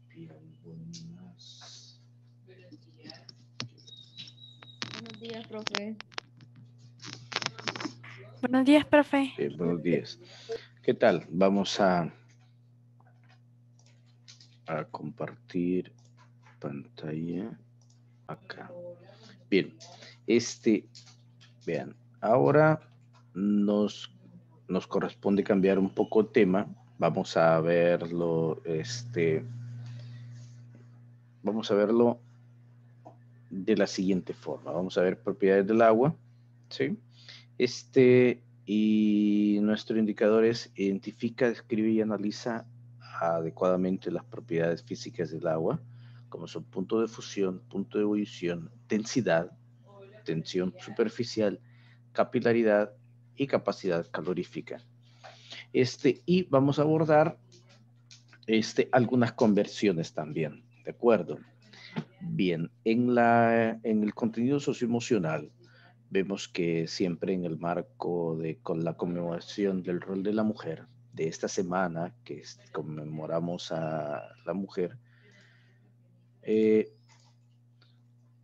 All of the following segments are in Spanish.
Bien, buenas. Buenos días, profe. Buenos días, profe. Bien, buenos días. ¿Qué tal? Vamos a compartir pantalla acá. Bien, vean, ahora nos corresponde cambiar un poco el tema. Vamos a verlo, vamos a verlo de la siguiente forma. Vamos a ver propiedades del agua, ¿sí? Y nuestro indicador es identifica, describe y analiza adecuadamente las propiedades físicas del agua, como son punto de fusión, punto de ebullición, densidad, tensión superficial, capilaridad y capacidad calorífica. Y vamos a abordar algunas conversiones también, ¿de acuerdo? Bien, en el contenido socioemocional vemos que siempre en el marco con la conmemoración del rol de la mujer, de esta semana conmemoramos a la mujer,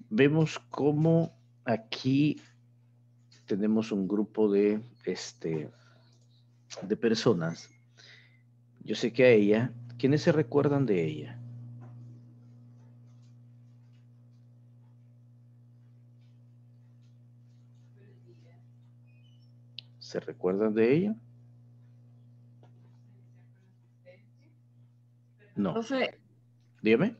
vemos cómo aquí tenemos un grupo de personas. Yo sé que a ella, ¿quiénes se recuerdan de ella? ¿Se recuerdan de ella? No. Profe, Dígame.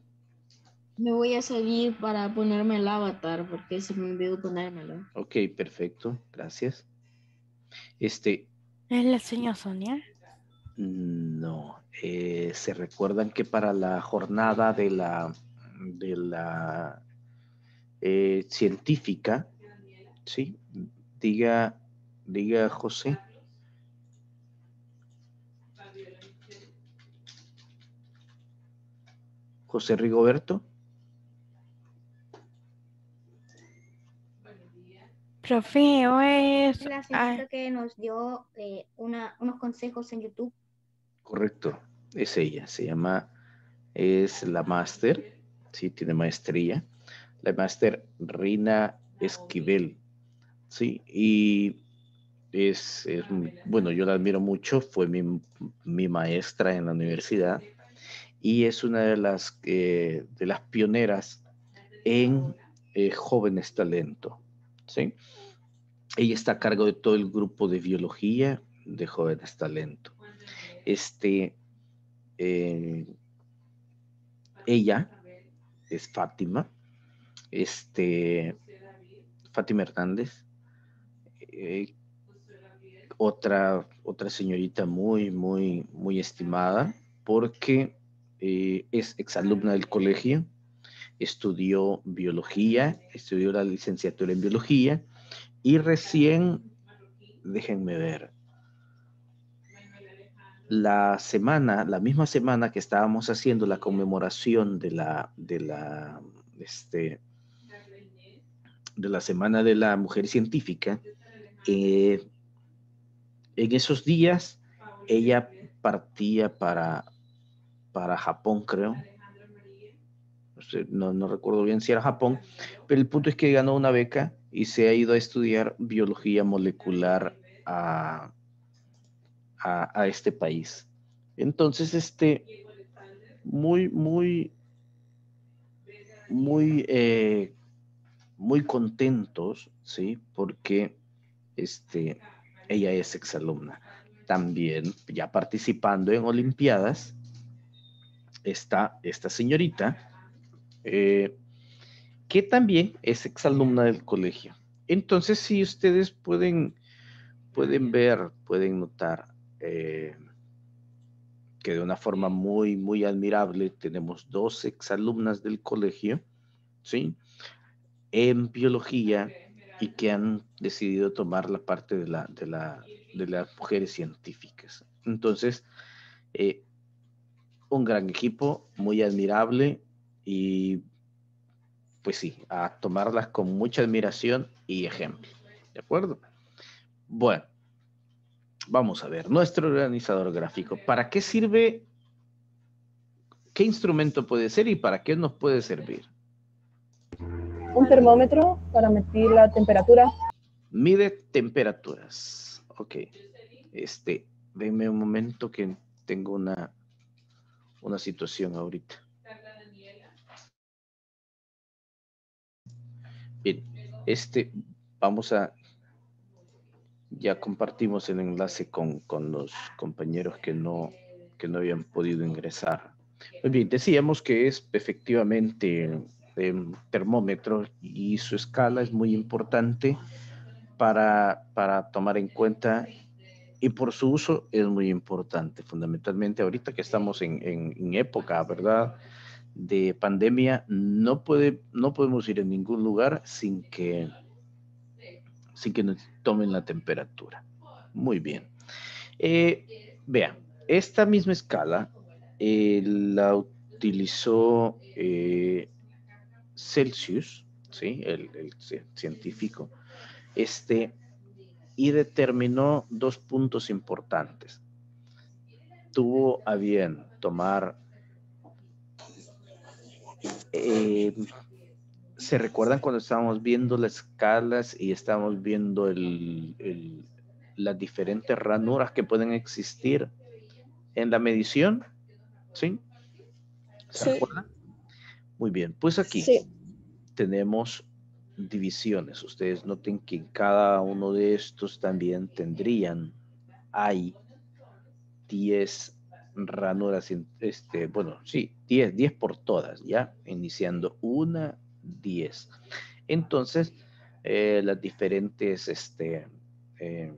me voy a salir para ponerme el avatar porque se me olvidó ponérmelo. Ok, perfecto. Gracias. ¿Es la señora Sonia? No. ¿Se recuerdan que para la jornada de la científica, sí? Diga José. José Rigoberto. Profe, ¿o es...? La señorita que nos dio unos consejos en YouTube. Correcto, es ella. Es la máster, sí, tiene maestría. La máster Rina Esquivel, sí, y bueno, yo la admiro mucho, fue mi maestra en la universidad y es una de las pioneras en jóvenes talento, ¿sí? Ella está a cargo de todo el grupo de biología de jóvenes talento. Ella es Fátima, Fátima Hernández, otra señorita muy, muy, muy estimada, porque es exalumna del colegio, estudió biología, estudió la licenciatura en biología, y recién, déjenme ver, la misma semana que estábamos haciendo la conmemoración de la Semana de la Mujer Científica, en esos días ella partía para Japón, creo. No recuerdo bien si era Japón, pero el punto es que ganó una beca y se ha ido a estudiar biología molecular a este país. Entonces, muy, muy, muy, muy contentos, ¿sí? Porque ella es exalumna. También, ya participando en Olimpiadas, está esta señorita, que también es exalumna del colegio. Entonces, si ustedes pueden ver, pueden notar que de una forma muy, muy admirable tenemos dos exalumnas del colegio, ¿sí? En biología y que han decidido tomar la parte de las mujeres científicas. Entonces, un gran equipo, muy admirable y pues sí, a tomarlas con mucha admiración y ejemplo. ¿De acuerdo? Bueno, vamos a ver, nuestro organizador gráfico. ¿Para qué sirve? ¿Qué instrumento puede ser y para qué nos puede servir? Un termómetro para medir la temperatura. Mide temperaturas. Ok. Denme un momento que tengo una situación ahorita. Bien, vamos a, ya compartimos el enlace con los compañeros que no habían podido ingresar. Muy bien, decíamos que es efectivamente termómetro y su escala es muy importante para tomar en cuenta y por su uso es muy importante, fundamentalmente ahorita que estamos en época, ¿verdad?, de pandemia, no podemos ir a ningún lugar sin que nos tomen la temperatura. Muy bien. Vean, esta misma escala la utilizó Celsius, ¿sí? El científico, y determinó dos puntos importantes. Tuvo a bien tomar ¿Se recuerdan cuando estábamos viendo las escalas y estábamos viendo las diferentes ranuras que pueden existir en la medición? ¿Sí? ¿Se Sí. recuerdan? Muy bien, pues aquí Sí. tenemos divisiones. Ustedes noten que en cada uno de estos también hay 10 ranuras, bueno, sí, 10 por todas, ¿ya? Iniciando 1, 10. Entonces, las diferentes eh,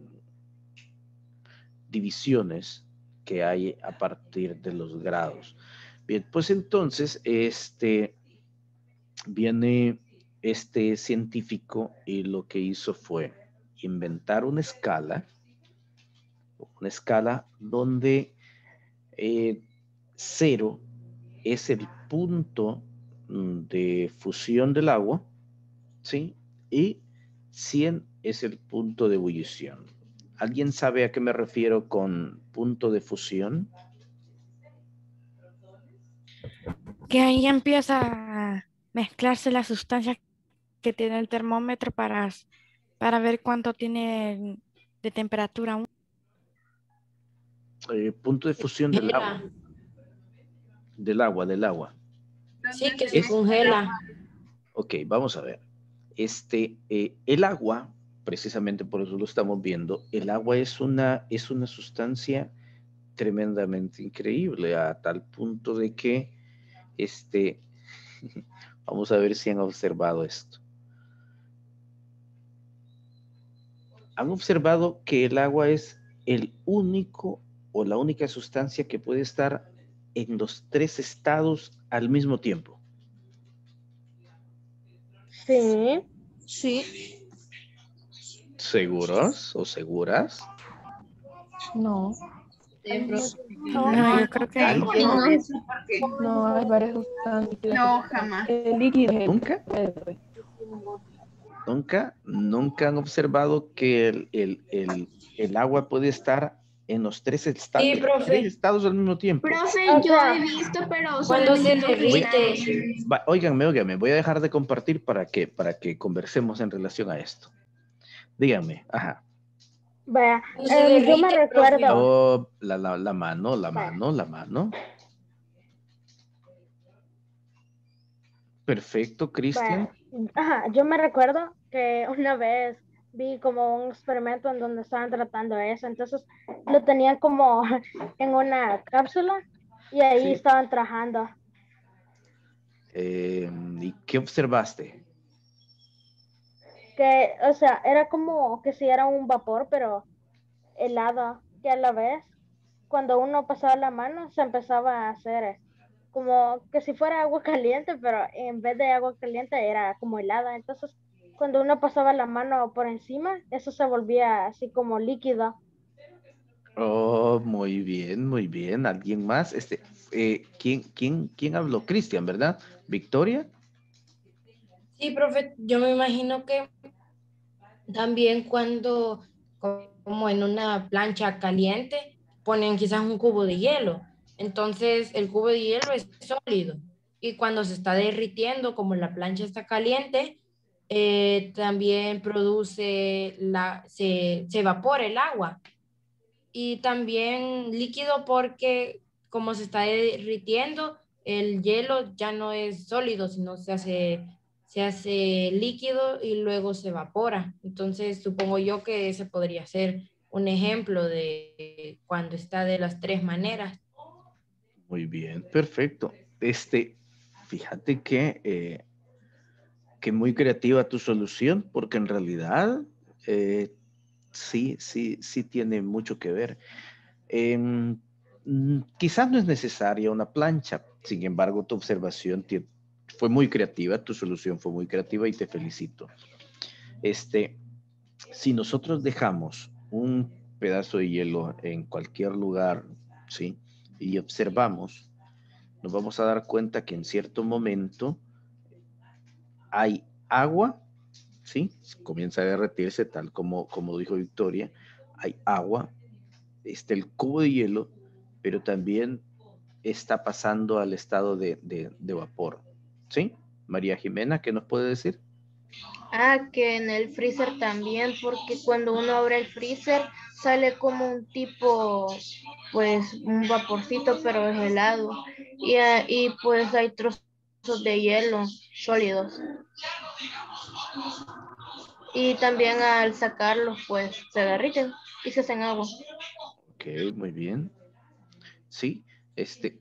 divisiones que hay a partir de los grados. Bien, pues entonces, viene este científico y lo que hizo fue inventar una escala donde 0 es el punto de fusión del agua, ¿sí? Y 100 es el punto de ebullición. ¿Alguien sabe a qué me refiero con punto de fusión? Que ahí empieza a mezclarse la sustancia que tiene el termómetro para ver cuánto tiene de temperatura. Punto de fusión del agua. Congela. Del agua. Sí, que se congela. Ok, vamos a ver. El agua, precisamente por eso lo estamos viendo, el agua es una sustancia tremendamente increíble, a tal punto de que, vamos a ver si han observado esto. Han observado que el agua es el único o la única sustancia que puede estar en los 3 estados al mismo tiempo. Sí. Sí. ¿Seguros o seguras? No. No, yo creo que ¿Alguien? No, no sé por qué. No, hay varias sustancias. No, jamás. El líquido. ¿Nunca? ¿Nunca han observado que el agua puede estar en los 3 estados, Sí, profe. 3 estados al mismo tiempo? Profe, O yo sea, he visto, pero Cuando solamente se en los derrite. estados. Óiganme, voy a dejar de compartir para que conversemos en relación a esto. Díganme, ajá. Vea, Cuando se yo me derrite, recuerdo. profe. Oh, la mano. Perfecto, Cristian. Ajá, yo me recuerdo que una vez vi como un experimento en donde estaban tratando eso, entonces lo tenían como en una cápsula y ahí Sí. estaban trabajando. ¿Y qué observaste? Que, o sea, era como que si era un vapor, pero helado, que a la vez, cuando uno pasaba la mano, se empezaba a hacer como que si fuera agua caliente, pero en vez de agua caliente era como helada. Entonces, cuando uno pasaba la mano por encima, eso se volvía así como líquido. Oh, muy bien. ¿Alguien más? ¿Quién habló? Cristian, ¿verdad? ¿Victoria? Sí, profe, yo me imagino que también cuando, como en una plancha caliente, ponen quizás un cubo de hielo. Entonces, el cubo de hielo es sólido. Y cuando se está derritiendo, como la plancha está caliente, también se evapora el agua. Y también líquido porque como se está derritiendo, el hielo ya no es sólido, sino se hace líquido y luego se evapora. Entonces, supongo yo que ese podría ser un ejemplo de cuando está de las 3 maneras. Muy bien, perfecto. Fíjate que muy creativa tu solución, porque en realidad sí tiene mucho que ver. Quizás no es necesaria una plancha, sin embargo, tu observación fue muy creativa, tu solución fue muy creativa y te felicito. Si nosotros dejamos un pedazo de hielo en cualquier lugar, ¿sí? Y observamos, nos vamos a dar cuenta que en cierto momento hay agua, ¿sí? Comienza a derretirse, tal como dijo Victoria, hay agua, está el cubo de hielo, pero también está pasando al estado de vapor, ¿sí? María Jimena, ¿qué nos puede decir? Ah, que en el freezer también, porque cuando uno abre el freezer sale como un tipo, pues un vaporcito, pero es helado. Y pues hay trozos de hielo sólidos. Y también al sacarlos, pues se derriten y se hacen agua. Ok, muy bien. Sí,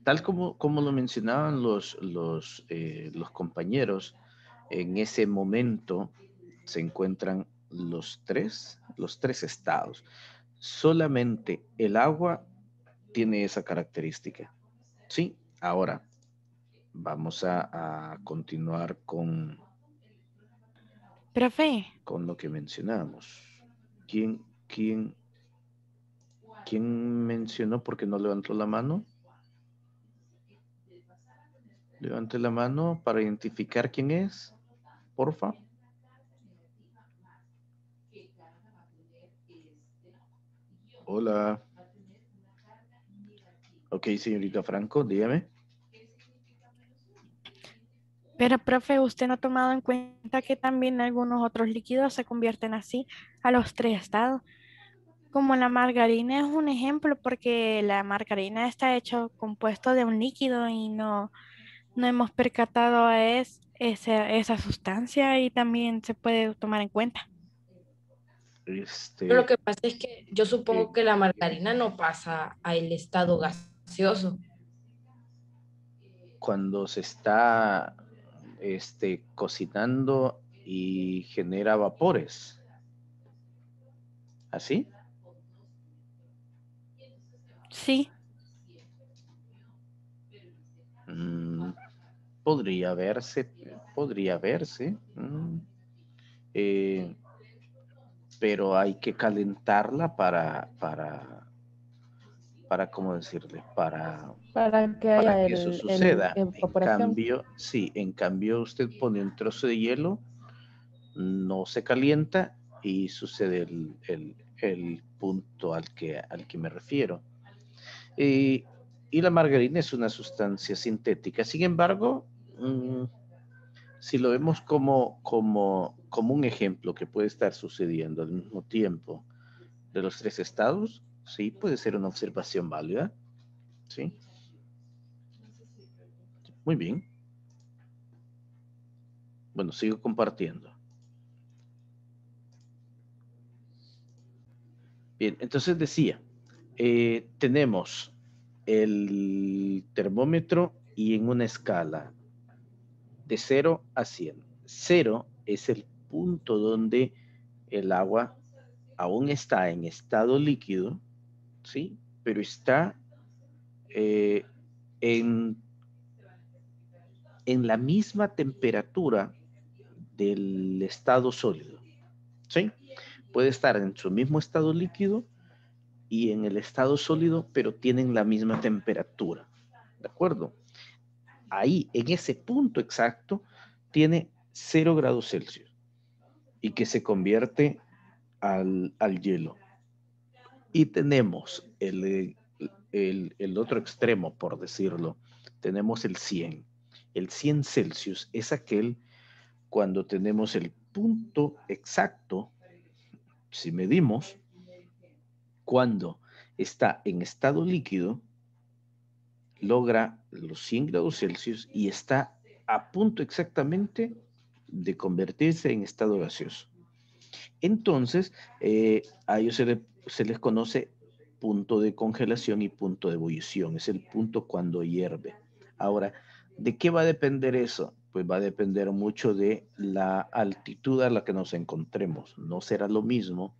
tal como lo mencionaban los compañeros, en ese momento se encuentran los tres estados. Solamente el agua tiene esa característica. Sí, ahora vamos a continuar Profe, con lo que mencionamos. ¿Quién mencionó porque no levantó la mano? Levante la mano para identificar quién es, porfa. Hola. Ok, señorita Franco, dígame. pero profe, ¿usted no ha tomado en cuenta que también algunos otros líquidos se convierten así a los tres estados? Como la margarina es un ejemplo porque la margarina está hecho compuesto de un líquido y no hemos percatado a esa sustancia y también se puede tomar en cuenta. Pero lo que pasa es que yo Eh, supongo que la margarina no pasa al estado gaseoso. Cuando se está cocinando y genera vapores. ¿Así? Sí, Mm, podría verse, podría verse. Eh, pero hay que calentarla para ¿cómo decirle? Para que Para haya que eso suceda. En evaporación. cambio, sí, en cambio usted pone un trozo de hielo, no se calienta y sucede el punto al que me refiero. Y, y la margarina es una sustancia sintética. Sin embargo, si lo vemos como un ejemplo que puede estar sucediendo al mismo tiempo de los tres estados, sí, puede ser una observación válida. Sí, muy bien. Bueno, sigo compartiendo. Bien, entonces decía, tenemos el termómetro y en una escala de 0 a 100. 0 es el punto donde el agua aún está en estado líquido, ¿sí? Pero está eh, en, en la misma temperatura del estado sólido, ¿sí? Puede estar en su mismo estado líquido y en el estado sólido, pero tienen la misma temperatura, ¿de acuerdo? Ahí, en ese punto exacto, tiene 0 grados Celsius y que se convierte al hielo. Y tenemos el otro extremo, por decirlo, tenemos el 100. El 100 Celsius es aquel cuando tenemos el punto exacto, si medimos, cuando está en estado líquido, logra los 100 grados Celsius y está a punto exactamente de convertirse en estado gaseoso. Entonces, a ellos se les conoce punto de congelación y punto de ebullición. Es el punto cuando hierve. Ahora, ¿de qué va a depender eso? Pues va a depender mucho de la altitud a la que nos encontremos. No será lo mismo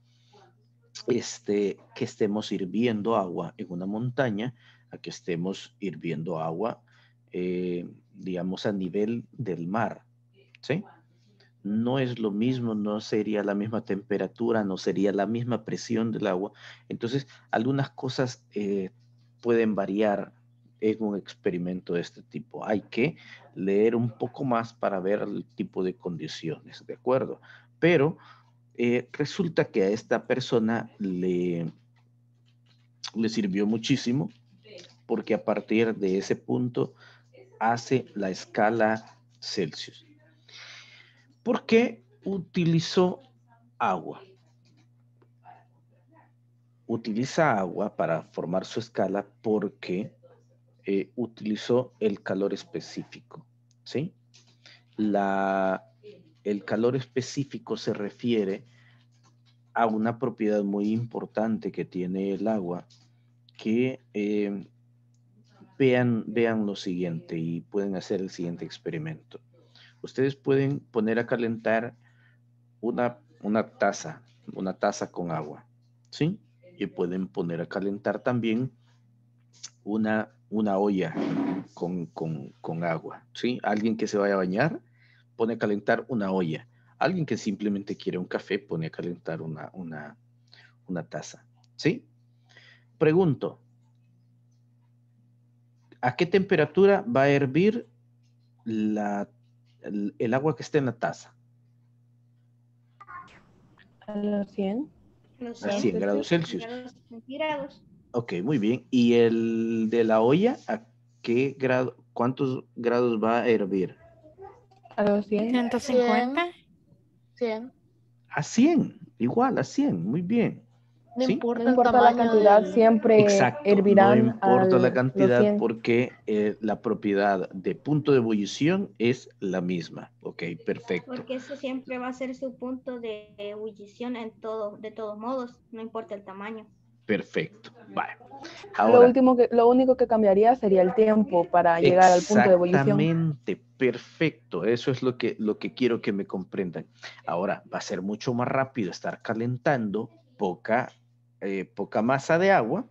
que estemos hirviendo agua en una montaña a que estemos hirviendo agua, digamos, a nivel del mar, ¿sí? No es lo mismo, no sería la misma temperatura, no sería la misma presión del agua. Entonces, algunas cosas pueden variar en un experimento de este tipo. Hay que leer un poco más para ver el tipo de condiciones, ¿de acuerdo? Pero resulta que a esta persona le sirvió muchísimo porque a partir de ese punto hace la escala Celsius. ¿Por qué utilizó agua? Utiliza agua para formar su escala porque utilizó el calor específico, ¿sí? El calor específico se refiere a una propiedad muy importante que tiene el agua, que vean lo siguiente y pueden hacer el siguiente experimento. Ustedes pueden poner a calentar una taza con agua, ¿sí? Y pueden poner a calentar también una olla con agua, ¿sí? Alguien que se vaya a bañar pone a calentar una olla. Alguien que simplemente quiere un café pone a calentar una taza, ¿sí? Pregunto, ¿a qué temperatura va a hervir el agua que está en la taza? A los 100. A 100 grados Celsius. Grados centígrados. Ok, muy bien. ¿Y el de la olla, a qué grado, cuántos grados va a hervir? A los 100. 150. 100. A 100, igual a 100, muy bien. No ¿Sí? importa No el importa la tamaño cantidad, del... siempre Exacto, no hervirán importa la los cantidad 100. porque la propiedad de punto de ebullición es la misma. Ok, perfecto. Porque ese siempre va a ser su punto de ebullición de todos modos, no importa el tamaño. Perfecto. Vale. Ahora, Lo único que cambiaría sería el tiempo para llegar al punto de ebullición. exactamente, perfecto. Eso es lo que quiero que me comprendan. Ahora, va a ser mucho más rápido estar calentando poca masa de agua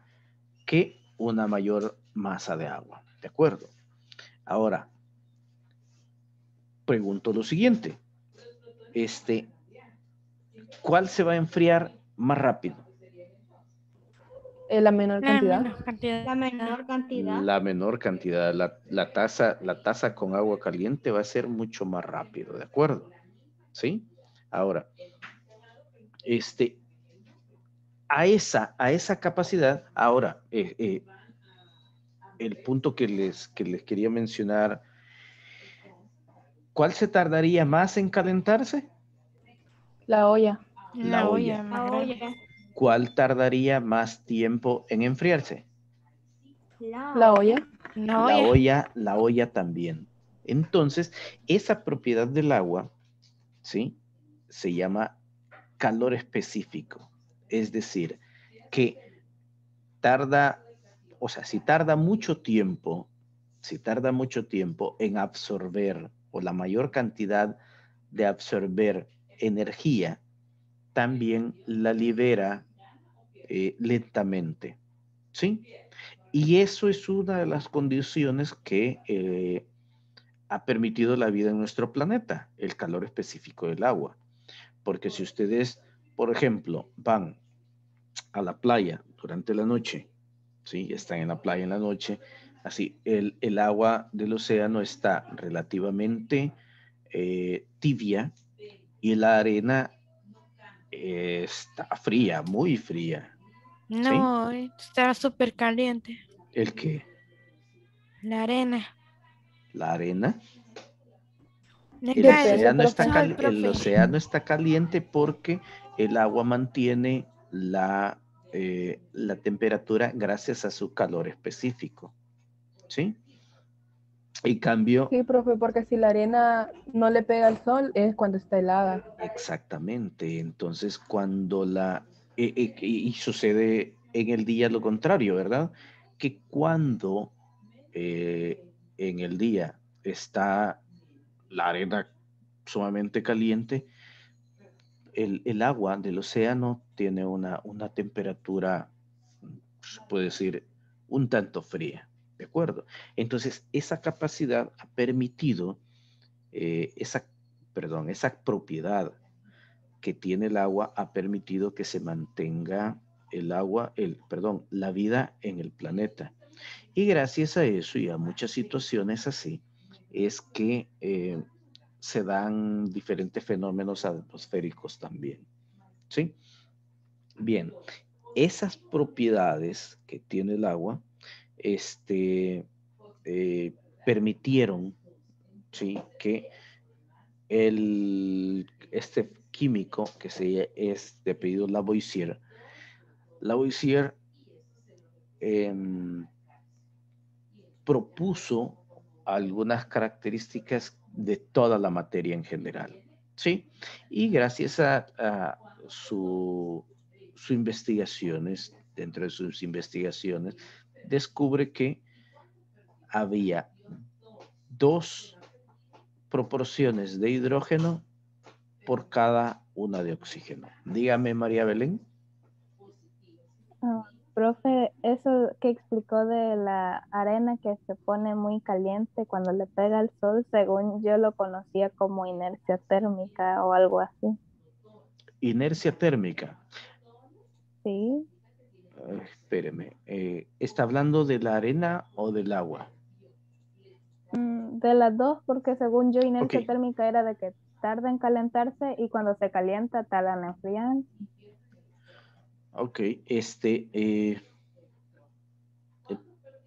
que una mayor masa de agua. ¿De acuerdo? Ahora, pregunto lo siguiente. ¿Cuál se va a enfriar más rápido? La menor La cantidad. menor cantidad. La menor cantidad. La menor cantidad. La taza con agua caliente va a ser mucho más rápido, ¿de acuerdo? ¿Sí? Ahora, a esa capacidad, ahora, el punto que les quería mencionar, ¿cuál se tardaría más en calentarse? La olla. La olla. más La grande. olla. ¿Cuál tardaría más tiempo en enfriarse? La olla. La olla también. Entonces, esa propiedad del agua, ¿sí? Se llama calor específico. Es decir, que tarda, o sea, si tarda mucho tiempo en absorber o la mayor cantidad de absorber energía, también la libera lentamente, ¿sí? Y eso es una de las condiciones que ha permitido la vida en nuestro planeta, el calor específico del agua. Porque si ustedes, por ejemplo, van a la playa durante la noche, ¿sí? Están en la playa en la noche, así, el agua del océano está relativamente tibia y la arena está fría, muy fría, ¿sí? No, está súper caliente. ¿El qué? La arena. La arena. Le El cae océano, sol, el profe. océano está caliente porque el agua mantiene la temperatura gracias a su calor específico, ¿sí? En cambio, Sí, profe, porque si la arena no le pega al sol es cuando está helada. exactamente, entonces cuando y sucede en el día lo contrario, ¿verdad? Que cuando en el día está la arena sumamente caliente, el agua del océano tiene una temperatura, se puede decir, un tanto fría, ¿de acuerdo? Entonces, esa capacidad ha permitido, esa propiedad que tiene el agua ha permitido que se mantenga la vida en el planeta. Y gracias a eso y a muchas situaciones así, es que se dan diferentes fenómenos atmosféricos también. ¿Sí? Bien, esas propiedades que tiene el agua permitieron, ¿sí?, que este químico que es de apellido Lavoisier, propuso algunas características de toda la materia en general, ¿sí? Y gracias a sus investigaciones, dentro de sus investigaciones, descubre que había 2 proporciones de hidrógeno por cada una de oxígeno. Dígame, María Belén. Profe, eso que explicó de la arena que se pone muy caliente cuando le pega el sol, según yo lo conocía como inercia térmica o algo así. Inercia térmica. Sí. Espéreme. ¿Está hablando de la arena o del agua? De las dos, porque según yo inercia Ok. térmica era de que tarda en calentarse y cuando se calienta tarda en enfriar. Ok.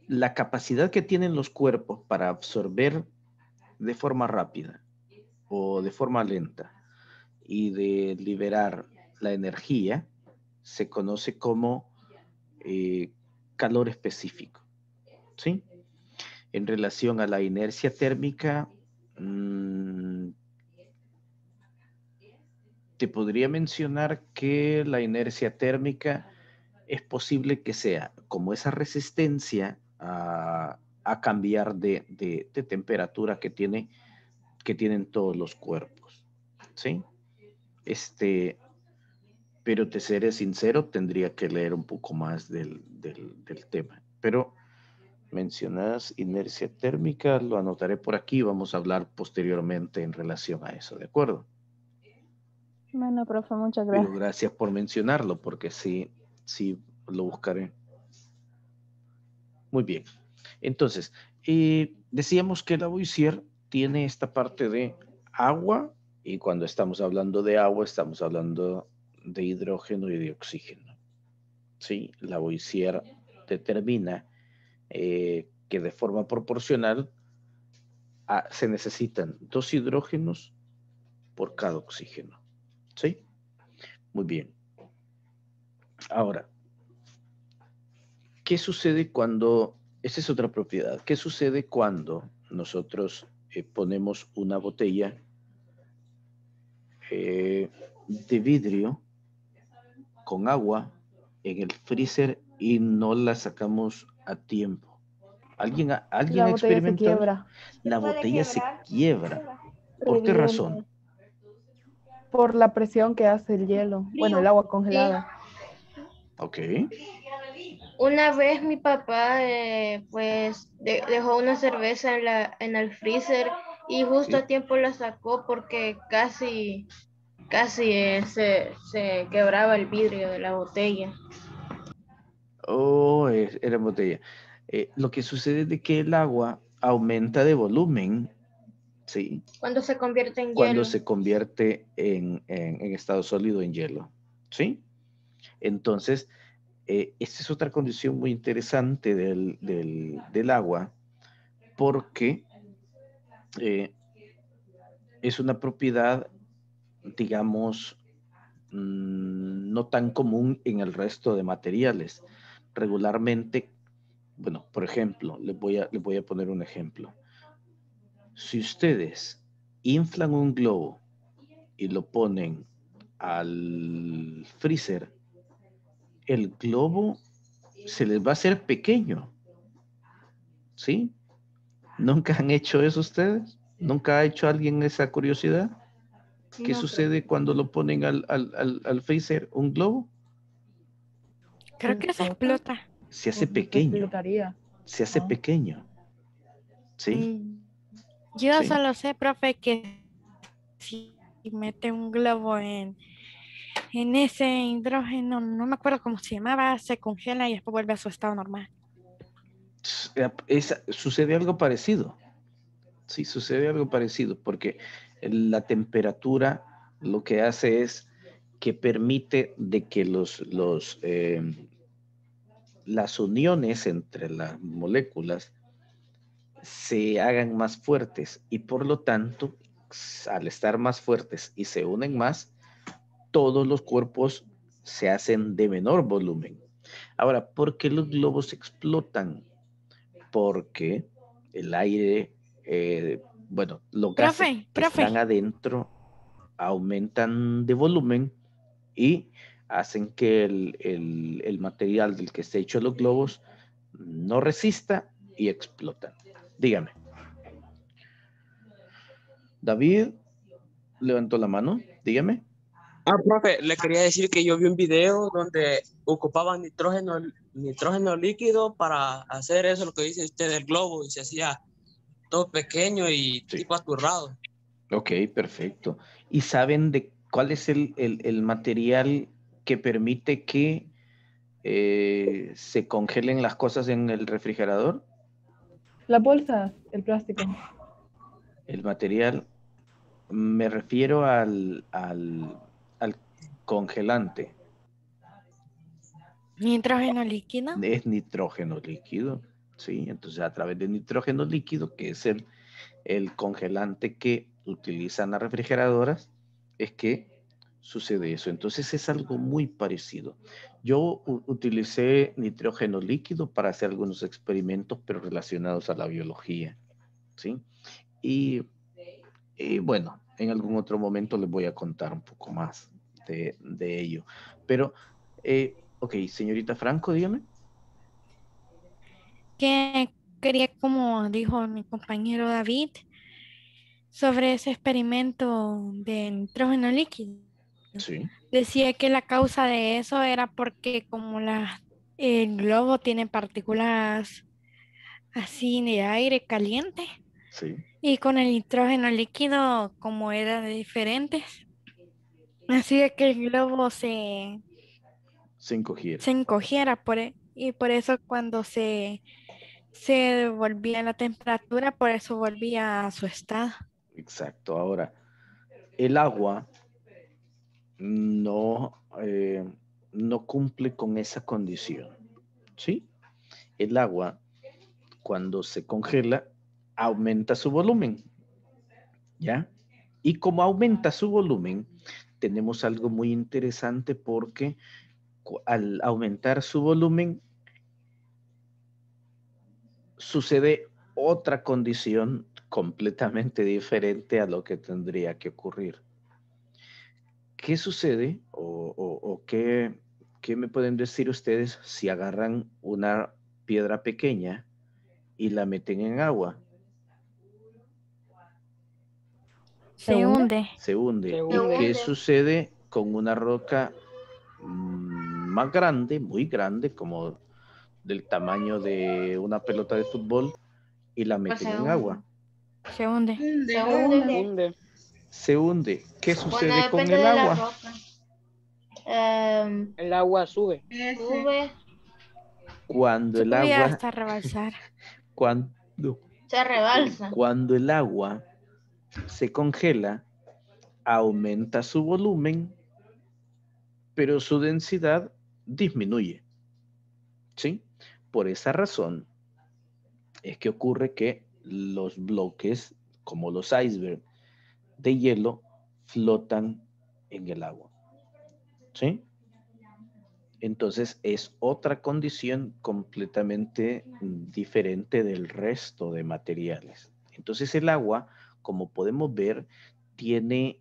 La capacidad que tienen los cuerpos para absorber de forma rápida o de forma lenta y de liberar la energía se conoce como calor específico, ¿sí? En relación a la inercia térmica, te podría mencionar que la inercia térmica es posible que sea como esa resistencia a cambiar de temperatura que tienen todos los cuerpos, ¿sí? Pero te seré sincero, tendría que leer un poco más del tema. Pero mencionas inercia térmica, lo anotaré por aquí, vamos a hablar posteriormente en relación a eso, ¿de acuerdo? Bueno, profe, muchas Pero gracias. gracias por mencionarlo, porque sí lo buscaré. Muy bien. Entonces, decíamos que Lavoisier tiene esta parte de agua, y cuando estamos hablando de agua, estamos hablando de hidrógeno y de oxígeno. ¿Sí? Lavoisier determina que de forma proporcional se necesitan 2 hidrógenos por cada oxígeno. ¿Sí? Muy bien. Ahora, ¿qué sucede cuando, esa es otra propiedad, qué sucede cuando nosotros ponemos una botella de vidrio con agua en el freezer y no la sacamos a tiempo? ¿Alguien ha La botella se experimentado eso? quiebra. La puede botella se quebrar. quiebra. ¿Por qué razón? Por la presión que hace el hielo. Bueno, el agua congelada. Ok. Una vez mi papá pues dejó una cerveza en el freezer y justo a tiempo la sacó porque casi se quebraba el vidrio de la botella. Oh, era botella. Lo que sucede es de que el agua aumenta de volumen, ¿sí? Cuando se convierte en Cuando hielo. se convierte en estado sólido, en hielo, ¿sí? Entonces, esta es otra condición muy interesante del agua, porque es una propiedad, digamos, no tan común en el resto de materiales. Regularmente, bueno, por ejemplo, les voy a poner un ejemplo. Si ustedes inflan un globo y lo ponen al freezer, el globo se les va a hacer pequeño, ¿sí? ¿Nunca han hecho eso ustedes? ¿Nunca ha hecho alguien esa curiosidad? ¿Qué No, sucede cuando lo ponen al freezer un globo? Creo que se explota. Se hace Se pequeño, explotaría. se hace Ah. pequeño, ¿sí? Yo ¿Sí? solo sé, profe, que si mete un globo en ese hidrógeno, no me acuerdo cómo se llamaba, se congela y después vuelve a su estado normal. Sucede algo parecido. Sí, sucede algo parecido, porque la temperatura lo que hace es que permite de que las uniones entre las moléculas se hagan más fuertes y por lo tanto al estar más fuertes y se unen más, todos los cuerpos se hacen de menor volumen. Ahora, ¿por qué los globos explotan? Porque el aire, bueno, los gases que están adentro aumentan de volumen y hacen que el material del que está hecho los globos no resista y explotan. Dígame. David levantó la mano, dígame. Profe, le quería decir que yo vi un video donde ocupaban nitrógeno líquido para hacer eso, lo que dice usted del globo, y se hacía todo pequeño y tipo aturrado. Ok, perfecto. ¿Y saben de cuál es el material que permite que se congelen las cosas en el refrigerador? La bolsa, el plástico. El material, me refiero al congelante. ¿Nitrógeno líquido? Es nitrógeno líquido, ¿sí? Entonces, a través de nitrógeno líquido, que es el congelante que utilizan las refrigeradoras, es que sucede eso. Entonces, es algo muy parecido. Yo utilicé nitrógeno líquido para hacer algunos experimentos, pero relacionados a la biología, ¿sí? Y bueno, en algún otro momento les voy a contar un poco más de ello. Pero, ok, señorita Franco, dígame. Que quería, como dijo mi compañero David, sobre ese experimento de nitrógeno líquido. Sí. Decía que la causa de eso era porque como el globo tiene partículas así de aire caliente. Sí. Y con el nitrógeno líquido, como era de diferentes, hacía que el globo se encogiera y por eso cuando se devolvía la temperatura, por eso volvía a su estado. Exacto. Ahora, el agua no cumple con esa condición, ¿sí? El agua, cuando se congela, aumenta su volumen, ¿ya? Y como aumenta su volumen, tenemos algo muy interesante porque al aumentar su volumen, sucede otra condición completamente diferente a lo que tendría que ocurrir. ¿Qué sucede o qué me pueden decir ustedes si agarran una piedra pequeña y la meten en agua? Se hunde. Se hunde. ¿Y qué sucede con una roca más grande, muy grande, como del tamaño de una pelota de fútbol, y la meten en agua? Se hunde. Se hunde. ¿Qué sucede Bueno, con depende el de la agua? roca. El agua sube. Sube, Cuando el Sube agua, hasta rebalsar. se rebalsa. cuando el agua se congela, aumenta su volumen, pero su densidad disminuye. ¿Sí? Por esa razón es que ocurre que los bloques, como los icebergs de hielo, flotan en el agua. ¿Sí? Entonces es otra condición completamente diferente del resto de materiales. Entonces el agua, como podemos ver, tiene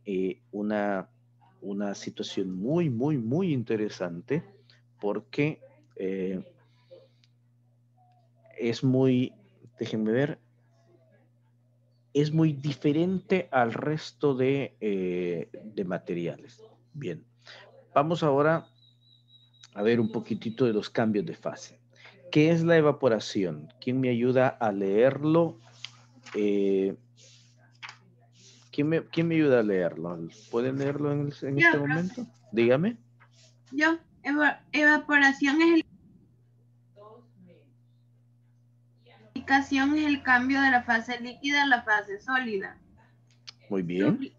una situación muy, muy, muy interesante porque es muy, déjenme ver, es muy diferente al resto de materiales. Bien, vamos ahora a ver un poquitito de los cambios de fase. ¿Qué es la evaporación? ¿Quién me ayuda a leerlo? ¿Quién me ayuda a leerlo? ¿Pueden leerlo en este momento? Dígame. Yo, evaporación es el cambio de la fase líquida a la fase sólida. Muy bien.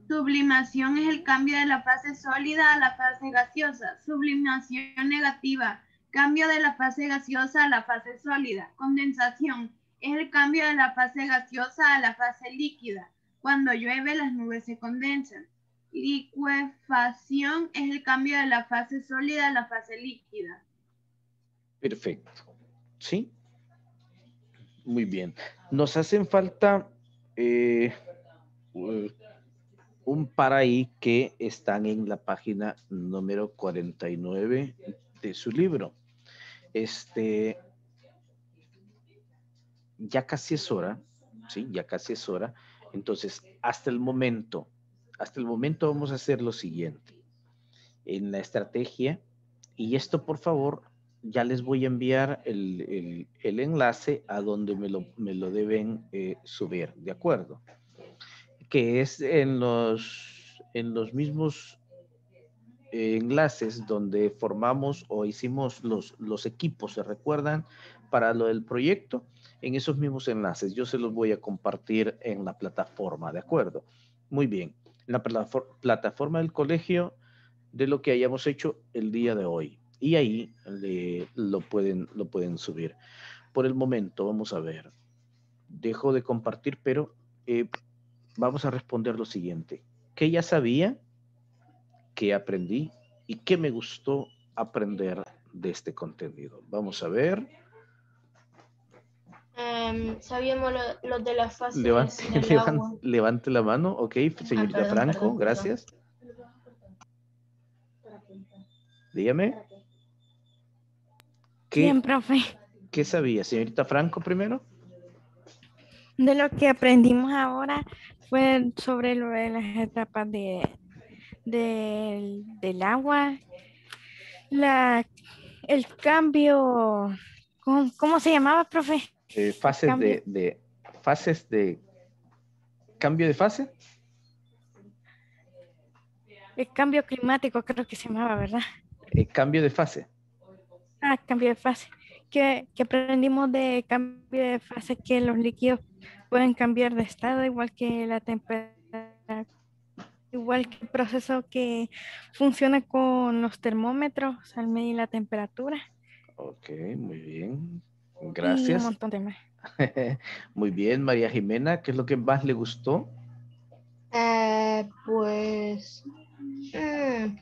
Sublimación es el cambio de la fase sólida a la fase gaseosa. Sublimación negativa, cambio de la fase gaseosa a la fase sólida. Condensación es el cambio de la fase gaseosa a la fase líquida. Cuando llueve, las nubes se condensan. Licuefacción es el cambio de la fase sólida a la fase líquida. Perfecto. ¿Sí? Muy bien. Nos hacen falta un par ahí que están en la página número 49 de su libro. Ya casi es hora, ¿sí? Ya casi es hora. Entonces, hasta el momento vamos a hacer lo siguiente. En la estrategia, y esto por favor, ya les voy a enviar el enlace a donde me lo deben subir, ¿de acuerdo? Que es en los mismos enlaces donde formamos o hicimos los equipos, ¿se recuerdan? Para lo del proyecto, en esos mismos enlaces yo se los voy a compartir en la plataforma, ¿de acuerdo? Muy bien, en la plataforma del colegio de lo que hayamos hecho el día de hoy, y ahí lo pueden subir. Por el momento, vamos a ver, dejo de compartir, pero vamos a responder lo siguiente. ¿Qué ya sabía? ¿Qué aprendí? ¿Y qué me gustó aprender de este contenido? Vamos a ver. Sabíamos lo de las fases del agua. Levante la mano. Ok, señorita Franco, gracias. Dígame. Bien, profe. ¿Qué sabía? Señorita Franco primero. De lo que aprendimos ahora fue sobre lo de las etapas del agua, el cambio, ¿cómo se llamaba, profe? Fases de cambio de fase. El cambio climático creo que se llamaba, ¿verdad? Cambio de fase. Cambio de fase. Que aprendimos de cambio de fase, que los líquidos pueden cambiar de estado, igual que la temperatura, igual que el proceso que funciona con los termómetros al medir la temperatura. Ok, muy bien. Gracias. Y un montón de más. Muy bien, María Jimena, ¿qué es lo que más le gustó? Pues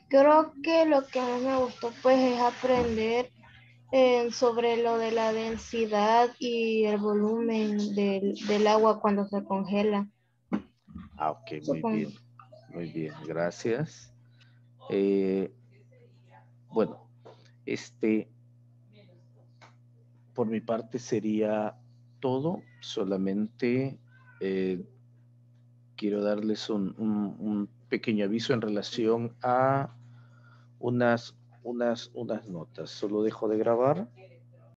creo que lo que más me gustó pues es aprender sobre lo de la densidad y el volumen del agua cuando se congela. Ok, muy bien. Muy bien, gracias. Bueno, por mi parte sería todo. Solamente quiero darles un pequeño aviso en relación a unas notas. Solo dejo de grabar.